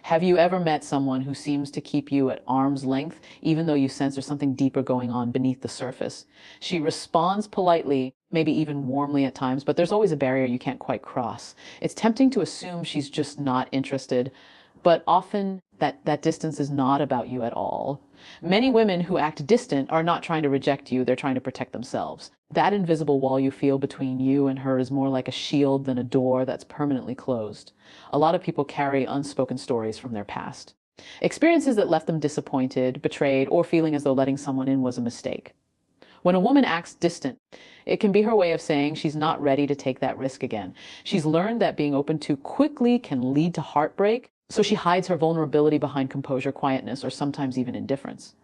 Have you ever met someone who seems to keep you at arm's length, even though you sense there's something deeper going on beneath the surface? She responds politely, maybe even warmly at times, but there's always a barrier you can't quite cross. It's tempting to assume she's just not interested, but often that distance is not about you at all. Many women who act distant are not trying to reject you, they're trying to protect themselves. That invisible wall you feel between you and her is more like a shield than a door that's permanently closed. A lot of people carry unspoken stories from their past. Experiences that left them disappointed, betrayed, or feeling as though letting someone in was a mistake. When a woman acts distant, it can be her way of saying she's not ready to take that risk again. She's learned that being open too quickly can lead to heartbreak, so she hides her vulnerability behind composure, quietness, or sometimes even indifference.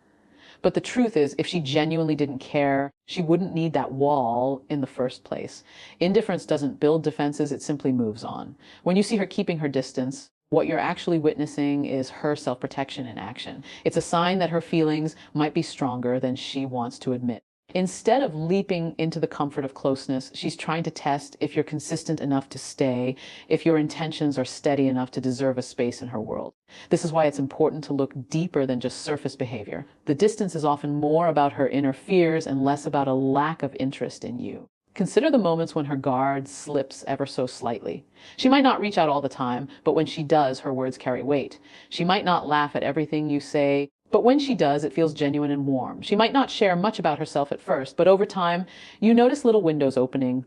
But the truth is, if she genuinely didn't care, she wouldn't need that wall in the first place. Indifference doesn't build defenses, it simply moves on. When you see her keeping her distance, what you're actually witnessing is her self-protection in action. It's a sign that her feelings might be stronger than she wants to admit. Instead of leaping into the comfort of closeness, she's trying to test if you're consistent enough to stay, if your intentions are steady enough to deserve a space in her world. This is why it's important to look deeper than just surface behavior. The distance is often more about her inner fears and less about a lack of interest in you. Consider the moments when her guard slips ever so slightly. She might not reach out all the time, but when she does, her words carry weight. She might not laugh at everything you say, but when she does, it feels genuine and warm. She might not share much about herself at first, but over time, you notice little windows opening.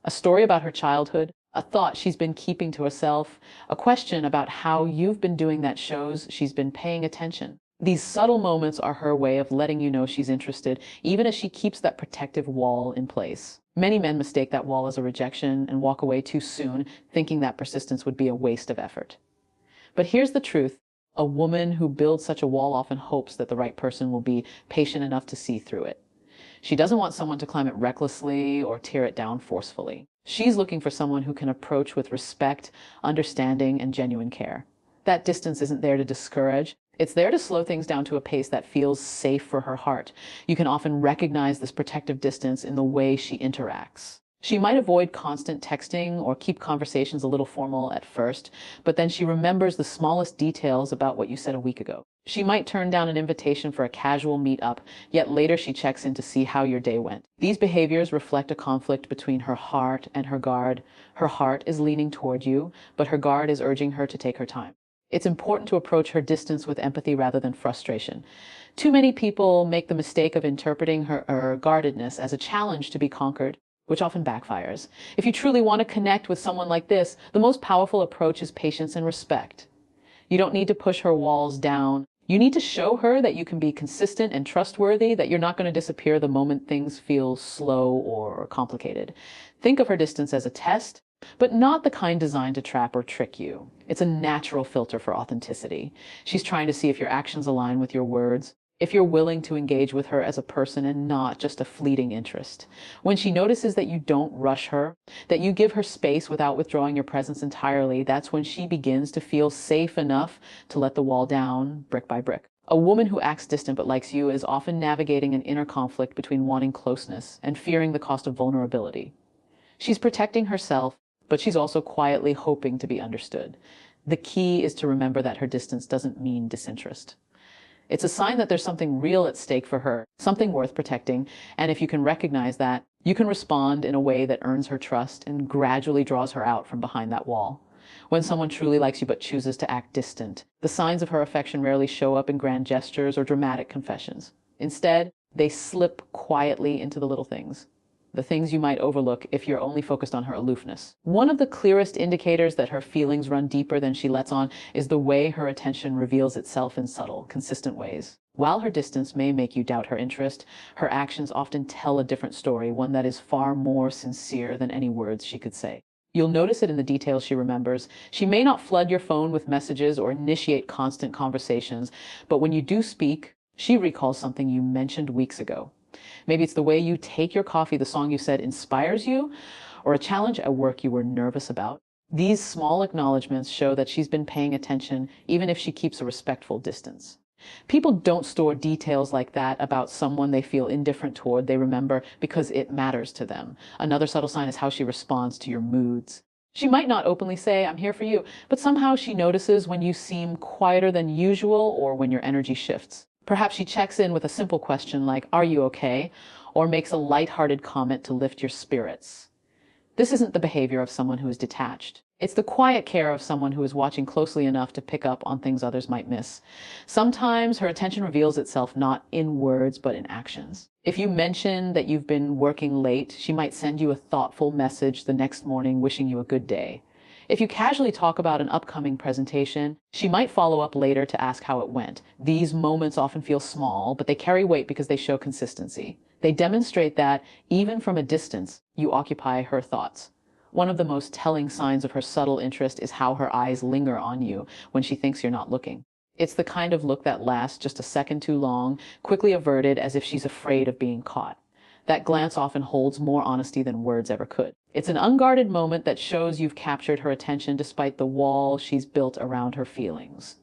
A story about her childhood, a thought she's been keeping to herself, a question about how you've been doing that shows she's been paying attention. These subtle moments are her way of letting you know she's interested, even as she keeps that protective wall in place. Many men mistake that wall as a rejection and walk away too soon, thinking that persistence would be a waste of effort. But here's the truth. A woman who builds such a wall often hopes that the right person will be patient enough to see through it. She doesn't want someone to climb it recklessly or tear it down forcefully. She's looking for someone who can approach with respect, understanding, and genuine care. That distance isn't there to discourage. It's there to slow things down to a pace that feels safe for her heart. You can often recognize this protective distance in the way she interacts. She might avoid constant texting or keep conversations a little formal at first, but then she remembers the smallest details about what you said a week ago. She might turn down an invitation for a casual meetup, yet later she checks in to see how your day went. These behaviors reflect a conflict between her heart and her guard. Her heart is leaning toward you, but her guard is urging her to take her time. It's important to approach her distance with empathy rather than frustration. Too many people make the mistake of interpreting her guardedness as a challenge to be conquered, which often backfires. If you truly want to connect with someone like this, the most powerful approach is patience and respect. You don't need to push her walls down. You need to show her that you can be consistent and trustworthy, that you're not going to disappear the moment things feel slow or complicated. Think of her distance as a test, but not the kind designed to trap or trick you. It's a natural filter for authenticity. She's trying to see if your actions align with your words, if you're willing to engage with her as a person and not just a fleeting interest. When she notices that you don't rush her, that you give her space without withdrawing your presence entirely, that's when she begins to feel safe enough to let the wall down brick by brick. A woman who acts distant but likes you is often navigating an inner conflict between wanting closeness and fearing the cost of vulnerability. She's protecting herself, but she's also quietly hoping to be understood. The key is to remember that her distance doesn't mean disinterest. It's a sign that there's something real at stake for her, something worth protecting, and if you can recognize that, you can respond in a way that earns her trust and gradually draws her out from behind that wall. When someone truly likes you but chooses to act distant, the signs of her affection rarely show up in grand gestures or dramatic confessions. Instead, they slip quietly into the little things. The things you might overlook if you're only focused on her aloofness. One of the clearest indicators that her feelings run deeper than she lets on is the way her attention reveals itself in subtle, consistent ways. While her distance may make you doubt her interest, her actions often tell a different story, one that is far more sincere than any words she could say. You'll notice it in the details she remembers. She may not flood your phone with messages or initiate constant conversations, but when you do speak, she recalls something you mentioned weeks ago. Maybe it's the way you take your coffee, the song you said inspires you, or a challenge at work you were nervous about. These small acknowledgments show that she's been paying attention, even if she keeps a respectful distance. People don't store details like that about someone they feel indifferent toward. They remember because it matters to them. Another subtle sign is how she responds to your moods. She might not openly say, "I'm here for you," but somehow she notices when you seem quieter than usual or when your energy shifts. Perhaps she checks in with a simple question like, "Are you okay?" or makes a lighthearted comment to lift your spirits. This isn't the behavior of someone who is detached. It's the quiet care of someone who is watching closely enough to pick up on things others might miss. Sometimes her attention reveals itself not in words, but in actions. If you mention that you've been working late, she might send you a thoughtful message the next morning wishing you a good day. If you casually talk about an upcoming presentation, she might follow up later to ask how it went. These moments often feel small, but they carry weight because they show consistency. They demonstrate that, even from a distance, you occupy her thoughts. One of the most telling signs of her subtle interest is how her eyes linger on you when she thinks you're not looking. It's the kind of look that lasts just a second too long, quickly averted as if she's afraid of being caught. That glance often holds more honesty than words ever could. It's an unguarded moment that shows you've captured her attention despite the wall she's built around her feelings.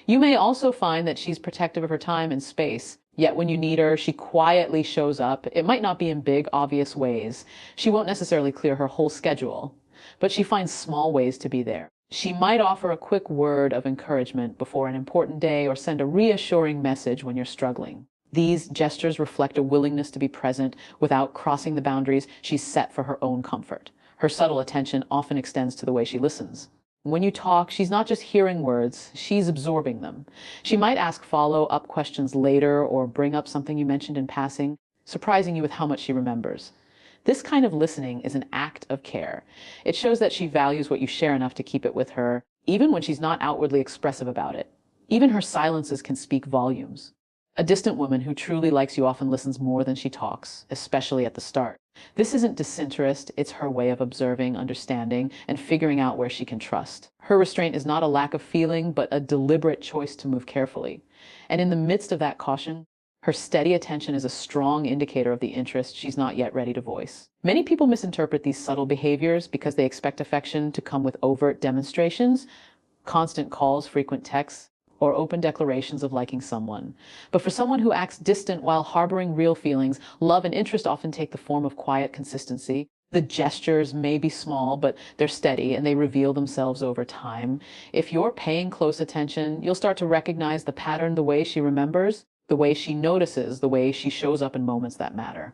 You may also find that she's protective of her time and space, yet when you need her, she quietly shows up. It might not be in big, obvious ways. She won't necessarily clear her whole schedule, but she finds small ways to be there. She might offer a quick word of encouragement before an important day or send a reassuring message when you're struggling. These gestures reflect a willingness to be present without crossing the boundaries she's set for her own comfort. Her subtle attention often extends to the way she listens. When you talk, she's not just hearing words, she's absorbing them. She might ask follow-up questions later or bring up something you mentioned in passing, surprising you with how much she remembers. This kind of listening is an act of care. It shows that she values what you share enough to keep it with her, even when she's not outwardly expressive about it. Even her silences can speak volumes. A distant woman who truly likes you often listens more than she talks, especially at the start. This isn't disinterest, it's her way of observing, understanding, and figuring out where she can trust. Her restraint is not a lack of feeling, but a deliberate choice to move carefully. And in the midst of that caution, her steady attention is a strong indicator of the interest she's not yet ready to voice. Many people misinterpret these subtle behaviors because they expect affection to come with overt demonstrations, constant calls, frequent texts, or open declarations of liking someone. But for someone who acts distant while harboring real feelings, love and interest often take the form of quiet consistency. The gestures may be small, but they're steady and they reveal themselves over time. If you're paying close attention, you'll start to recognize the pattern, the way she remembers, the way she notices, the way she shows up in moments that matter.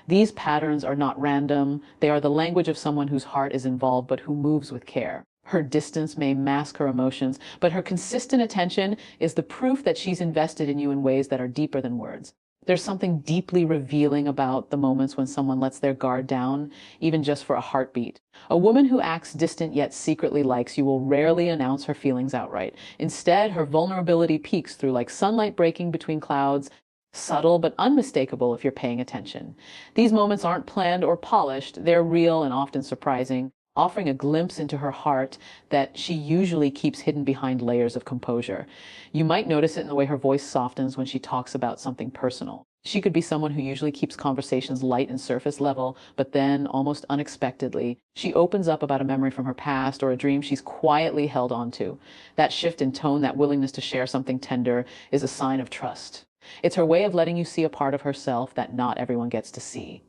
These patterns are not random. They are the language of someone whose heart is involved but who moves with care. Her distance may mask her emotions, but her consistent attention is the proof that she's invested in you in ways that are deeper than words. There's something deeply revealing about the moments when someone lets their guard down, even just for a heartbeat. A woman who acts distant yet secretly likes you will rarely announce her feelings outright. Instead, her vulnerability peeks through like sunlight breaking between clouds, subtle but unmistakable if you're paying attention. These moments aren't planned or polished, they're real and often surprising, offering a glimpse into her heart that she usually keeps hidden behind layers of composure. You might notice it in the way her voice softens when she talks about something personal. She could be someone who usually keeps conversations light and surface level, but then, almost unexpectedly, she opens up about a memory from her past or a dream she's quietly held onto. That shift in tone, that willingness to share something tender, is a sign of trust. It's her way of letting you see a part of herself that not everyone gets to see.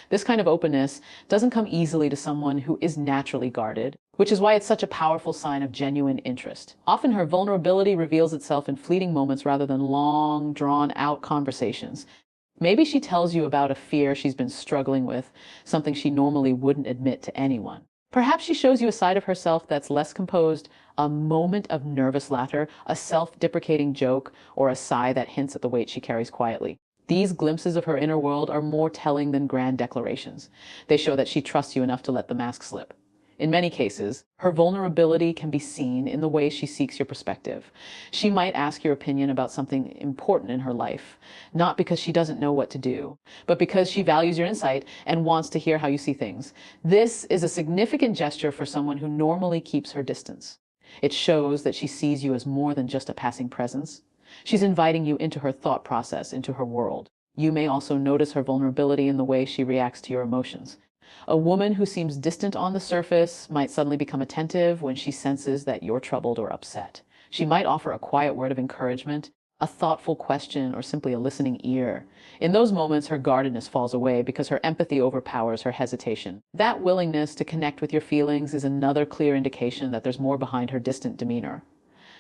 This kind of openness doesn't come easily to someone who is naturally guarded, which is why it's such a powerful sign of genuine interest. Often her vulnerability reveals itself in fleeting moments rather than long, drawn-out conversations. Maybe she tells you about a fear she's been struggling with, something she normally wouldn't admit to anyone. Perhaps she shows you a side of herself that's less composed, a moment of nervous laughter, a self-deprecating joke, or a sigh that hints at the weight she carries quietly. These glimpses of her inner world are more telling than grand declarations. They show that she trusts you enough to let the mask slip. In many cases, her vulnerability can be seen in the way she seeks your perspective. She might ask your opinion about something important in her life, not because she doesn't know what to do, but because she values your insight and wants to hear how you see things. This is a significant gesture for someone who normally keeps her distance. It shows that she sees you as more than just a passing presence. She's inviting you into her thought process, into her world. You may also notice her vulnerability in the way she reacts to your emotions. A woman who seems distant on the surface might suddenly become attentive when she senses that you're troubled or upset. She might offer a quiet word of encouragement, a thoughtful question, or simply a listening ear. In those moments, her guardedness falls away because her empathy overpowers her hesitation. That willingness to connect with your feelings is another clear indication that there's more behind her distant demeanor.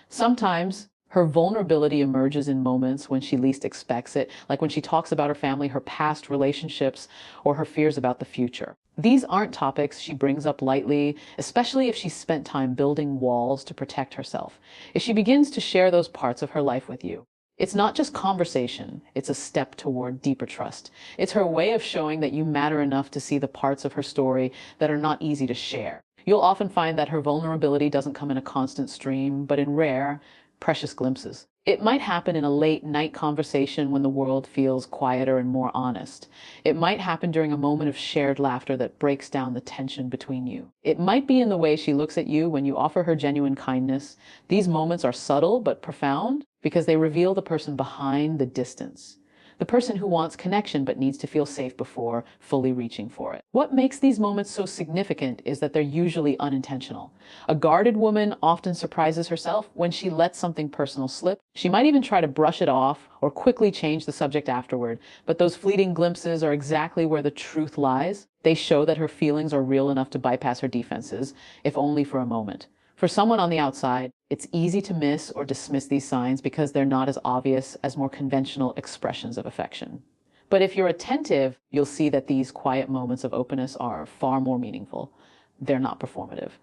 Sometimes her vulnerability emerges in moments when she least expects it, like when she talks about her family, her past relationships, or her fears about the future. These aren't topics she brings up lightly, especially if she's spent time building walls to protect herself. If she begins to share those parts of her life with you, it's not just conversation, it's a step toward deeper trust. It's her way of showing that you matter enough to see the parts of her story that are not easy to share. You'll often find that her vulnerability doesn't come in a constant stream, but in rare, precious glimpses. It might happen in a late night conversation when the world feels quieter and more honest. It might happen during a moment of shared laughter that breaks down the tension between you. It might be in the way she looks at you when you offer her genuine kindness. These moments are subtle but profound because they reveal the person behind the distance. The person who wants connection but needs to feel safe before fully reaching for it. What makes these moments so significant is that they're usually unintentional. A guarded woman often surprises herself when she lets something personal slip. She might even try to brush it off or quickly change the subject afterward, but those fleeting glimpses are exactly where the truth lies. They show that her feelings are real enough to bypass her defenses, if only for a moment. For someone on the outside, it's easy to miss or dismiss these signs because they're not as obvious as more conventional expressions of affection. But if you're attentive, you'll see that these quiet moments of openness are far more meaningful. They're not performative.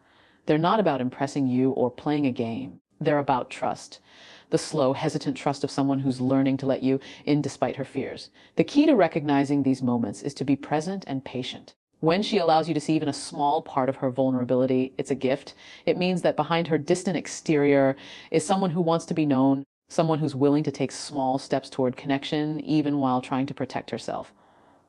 They're not about impressing you or playing a game. They're about trust. The slow, hesitant trust of someone who's learning to let you in despite her fears. The key to recognizing these moments is to be present and patient. When she allows you to see even a small part of her vulnerability, it's a gift. It means that behind her distant exterior is someone who wants to be known, someone who's willing to take small steps toward connection, even while trying to protect herself.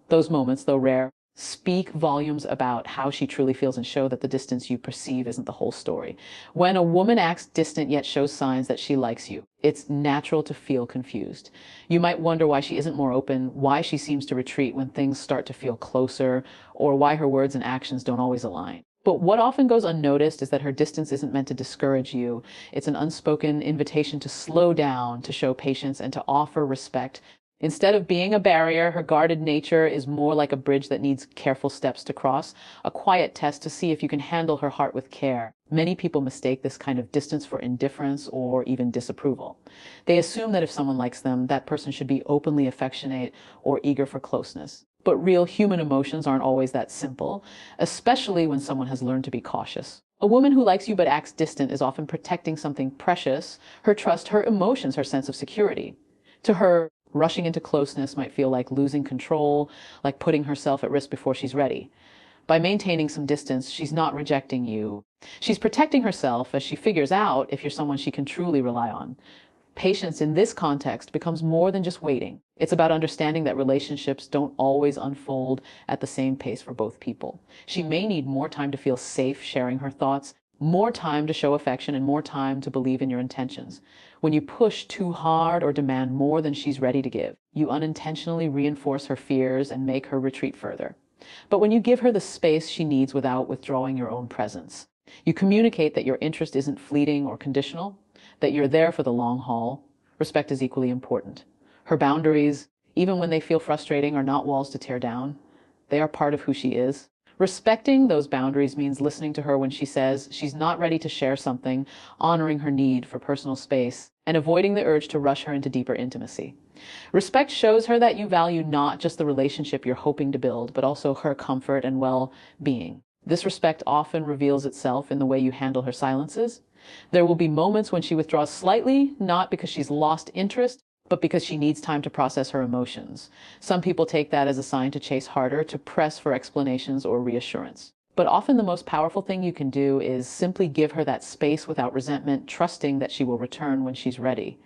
Those moments, though rare, speak volumes about how she truly feels and show that the distance you perceive isn't the whole story. When a woman acts distant yet shows signs that she likes you, it's natural to feel confused. You might wonder why she isn't more open, why she seems to retreat when things start to feel closer, or why her words and actions don't always align. But what often goes unnoticed is that her distance isn't meant to discourage you. It's an unspoken invitation to slow down, to show patience, and to offer respect. Instead of being a barrier, her guarded nature is more like a bridge that needs careful steps to cross, a quiet test to see if you can handle her heart with care. Many people mistake this kind of distance for indifference or even disapproval. They assume that if someone likes them, that person should be openly affectionate or eager for closeness. But real human emotions aren't always that simple, especially when someone has learned to be cautious. A woman who likes you but acts distant is often protecting something precious, her trust, her emotions, her sense of security. To her, rushing into closeness might feel like losing control, like putting herself at risk before she's ready. By maintaining some distance, she's not rejecting you. She's protecting herself as she figures out if you're someone she can truly rely on. Patience in this context becomes more than just waiting. It's about understanding that relationships don't always unfold at the same pace for both people. She may need more time to feel safe sharing her thoughts, more time to show affection, and more time to believe in your intentions. When you push too hard or demand more than she's ready to give, you unintentionally reinforce her fears and make her retreat further. But when you give her the space she needs without withdrawing your own presence, you communicate that your interest isn't fleeting or conditional, that you're there for the long haul. Respect is equally important. Her boundaries, even when they feel frustrating, are not walls to tear down. They are part of who she is. Respecting those boundaries means listening to her when she says she's not ready to share something, honoring her need for personal space, and avoiding the urge to rush her into deeper intimacy. Respect shows her that you value not just the relationship you're hoping to build, but also her comfort and well-being. This respect often reveals itself in the way you handle her silences. There will be moments when she withdraws slightly, not because she's lost interest, but because she needs time to process her emotions. Some people take that as a sign to chase harder, to press for explanations or reassurance. But often the most powerful thing you can do is simply give her that space without resentment, trusting that she will return when she's ready.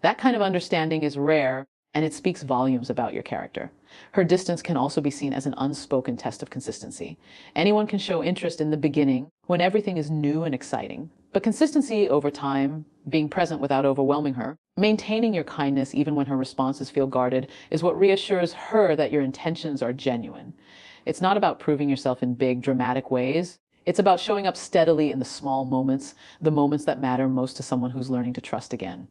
That kind of understanding is rare, and it speaks volumes about your character. Her distance can also be seen as an unspoken test of consistency. Anyone can show interest in the beginning, when everything is new and exciting. But consistency over time, being present without overwhelming her, maintaining your kindness even when her responses feel guarded, is what reassures her that your intentions are genuine. It's not about proving yourself in big, dramatic ways. It's about showing up steadily in the small moments, the moments that matter most to someone who's learning to trust again.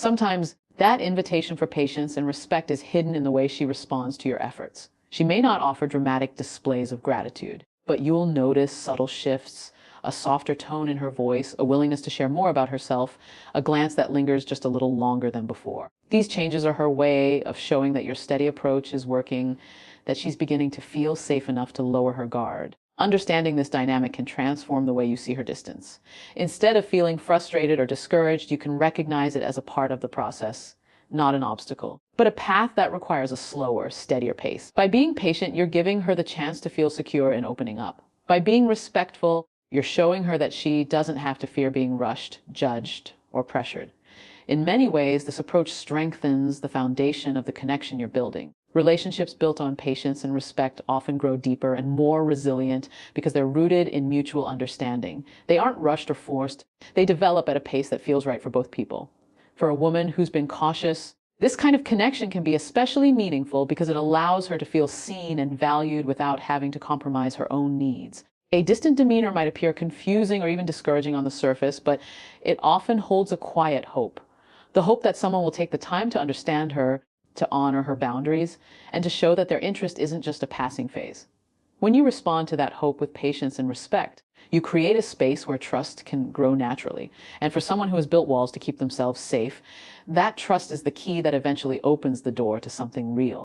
Sometimes that invitation for patience and respect is hidden in the way she responds to your efforts. She may not offer dramatic displays of gratitude, but you'll notice subtle shifts, a softer tone in her voice, a willingness to share more about herself, a glance that lingers just a little longer than before. These changes are her way of showing that your steady approach is working, that she's beginning to feel safe enough to lower her guard. Understanding this dynamic can transform the way you see her distance. Instead of feeling frustrated or discouraged, you can recognize it as a part of the process, not an obstacle, but a path that requires a slower, steadier pace. By being patient, you're giving her the chance to feel secure and opening up. By being respectful, you're showing her that she doesn't have to fear being rushed, judged, or pressured. In many ways, this approach strengthens the foundation of the connection you're building. Relationships built on patience and respect often grow deeper and more resilient because they're rooted in mutual understanding. They aren't rushed or forced. They develop at a pace that feels right for both people. For a woman who's been cautious, this kind of connection can be especially meaningful because it allows her to feel seen and valued without having to compromise her own needs. A distant demeanor might appear confusing or even discouraging on the surface, but it often holds a quiet hope. The hope that someone will take the time to understand her, to honor her boundaries, and to show that their interest isn't just a passing phase. When you respond to that hope with patience and respect, you create a space where trust can grow naturally. And for someone who has built walls to keep themselves safe, that trust is the key that eventually opens the door to something real.